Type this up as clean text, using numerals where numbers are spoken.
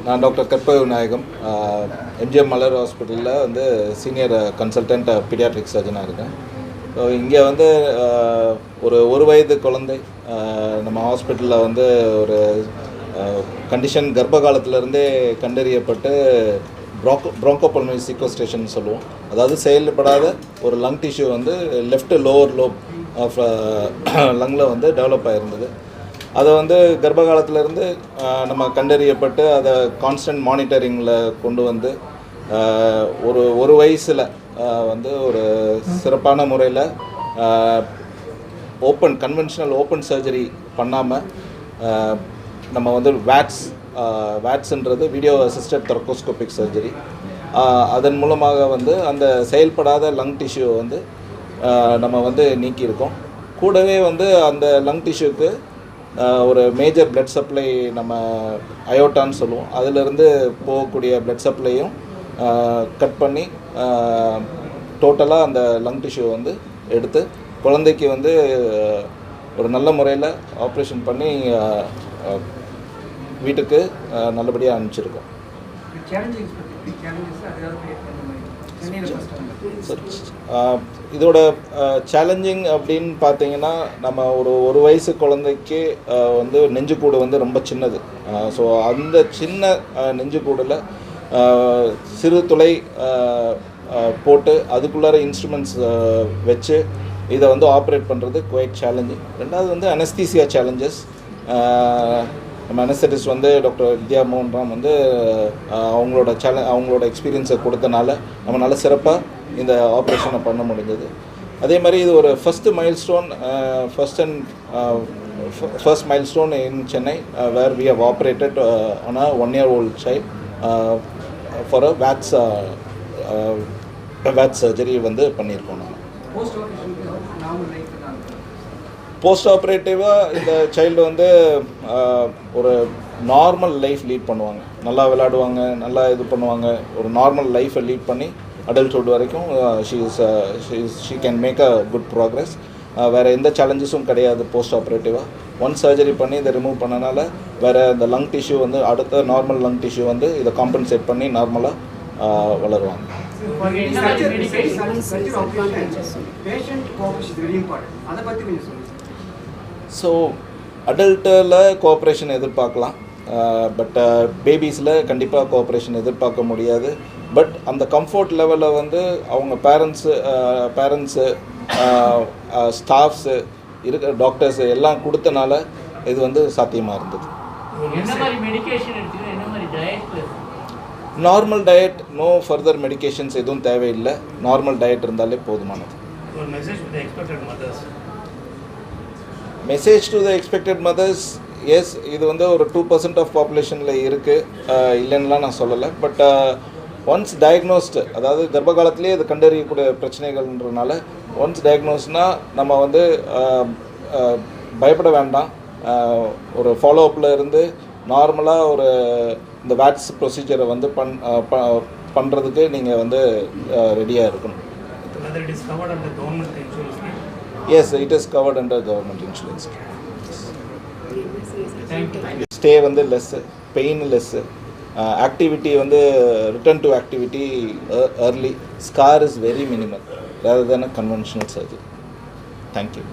நான் டாக்டர் கற்பக விநாயகம் எம்ஜிஎம் மலர் ஹாஸ்பிட்டலில் வந்து சீனியர் கன்சல்டன்ட் பீடியாட்ரிக் சர்ஜனாக இருக்கேன். ஸோ இங்கே வந்து ஒரு வயது குழந்தை நம்ம ஹாஸ்பிட்டலில் வந்து ஒரு கண்டிஷன் கர்ப்ப காலத்திலேருந்தே கண்டறியப்பட்டு ப்ரோங்கோபல்மனரி சீக்வஸ்ட்ரேஷன் சொல்லுவோம். அதாவது செயல்படாத ஒரு லங் டிஷ்யூ வந்து லெஃப்ட் லோவர் லோப் ஆஃப் லங்கில் வந்து டெவலப் ஆகிருந்தது. அதை வந்து கர்ப்ப காலத்திலேருந்து நம்ம கண்டறியப்பட்டு அதை கான்ஸ்டன்ட் மானிட்டரிங்கில் கொண்டு வந்து ஒரு வயசில் வந்து ஒரு சிறப்பான முறையில் கன்வென்ஷனல் ஓப்பன் சர்ஜரி பண்ணாமல் நம்ம வந்து வேட்ஸ்ன்றது வீடியோ அசிஸ்டட் தொரக்கோஸ்கோபிக் சர்ஜரி, அதன் மூலமாக வந்து அந்த செயல்படாத லங் டிஷ்யூவை வந்து நம்ம வந்து நீக்கியிருக்கோம். கூடவே வந்து அந்த லங் டிஷ்யூக்கு ஒரு மேஜர் பிளட் சப்ளை நம்ம அயோட்டான்னு சொல்லுவோம், அதிலிருந்து போகக்கூடிய பிளட் சப்ளையும் கட் பண்ணி டோட்டலாக அந்த லங் டிஷ்யூவை வந்து எடுத்து குழந்தைக்கு வந்து ஒரு நல்ல முறையில் ஆப்ரேஷன் பண்ணி வீட்டுக்கு நல்லபடியாக அனுப்பிச்சிருக்கோம். இதோட சேலஞ்சிங் அப்படின்னு பார்த்தீங்கன்னா, நம்ம ஒரு வயசு குழந்தைக்கு வந்து நெஞ்சுக்கூடு வந்து ரொம்ப சின்னது. ஸோ அந்த சின்ன நெஞ்சுக்கூடில் சிறு துளை போட்டு அதுக்குள்ளார இன்ஸ்ட்ருமெண்ட்ஸ் வச்சு இதை வந்து ஆப்ரேட் பண்ணுறது குவைட் சேலஞ்சிங். ரெண்டாவது வந்து அனஸ்தீசியா சேலஞ்சஸ். நம்ம அனஸ்தட்டிஸ்ட் வந்து டாக்டர் வித்யா மோகன் ராம் வந்து அவங்களோட எக்ஸ்பீரியன்ஸை கொடுத்தனால நம்மளால் சிறப்பாக இந்த ஆப்ரேஷனை பண்ண முடிஞ்சது. அதே மாதிரி இது ஒரு first milestone in Chennai where we have operated on a 1-year-old child for a வேட்ஸ் சர்ஜரி வந்து பண்ணியிருக்கோம். நான் போஸ்ட் ஆப்ரேட்டிவாக இந்த சைல்டு வந்து ஒரு நார்மல் லைஃப் லீட் பண்ணுவாங்க, நல்லா விளையாடுவாங்க, நல்லா இது பண்ணுவாங்க, ஒரு நார்மல் லைஃப்பை லீட் பண்ணி அடல்ட்ஹுட் வரைக்கும் she can make a good progress. வேறு எந்த சேலஞ்சஸும் கிடையாது. போஸ்ட் ஆப்ரேட்டிவாக ஒன் சர்ஜரி பண்ணி இதை ரிமூவ் பண்ணனால வேறு இந்த லங் டிஷ்யூ வந்து அடுத்த நார்மல் லங் டிஷ்யூ வந்து இதை காம்பன்சேட் பண்ணி நார்மலாக வளருவாங்க. ஸோ அடல்ட்டில் கோஆப்ரேஷன் எதிர்பார்க்கலாம், பட் பேபிஸில் கண்டிப்பாக கோஆப்ரேஷன் எதிர்பார்க்க முடியாது. பட் அந்த கம்ஃபர்ட் லெவலில் வந்து அவங்க பேரண்ட்ஸு ஸ்டாஃப்ஸு இருக்கிற டாக்டர்ஸு எல்லாம் கொடுத்தனால இது வந்து சாத்தியமாக இருந்தது. Normal diet, no further medications எதுவும் தேவையில்லை. நார்மல் டயட் இருந்தாலே போதுமானது. Message to the expected mothers, yes, இது வந்து ஒரு 2% ஆஃப் பாப்புலேஷனில் இருக்குது, இல்லைன்னுலாம் நான் சொல்லலை. பட் ஒன்ஸ் டயக்னோஸ்டு, அதாவது கர்ப்ப காலத்திலே இது கண்டறியக்கூடிய பிரச்சனைகள்ன்றனால ஒன்ஸ் டயக்னோஸ்னால் நம்ம வந்து பயப்பட வேண்டாம். ஒரு ஃபாலோஅப்பில் இருந்து நார்மலாக ஒரு இந்த வேட்ஸ் ப்ரொசீஜரை வந்து பண்ணுறதுக்கு நீங்கள் வந்து ரெடியாக இருக்கணும். Yes, it is covered under government insurance. Stay வந்து less, pain less, activity வந்து return to activity early, scar is very minimal rather than a conventional surgery. Thank you.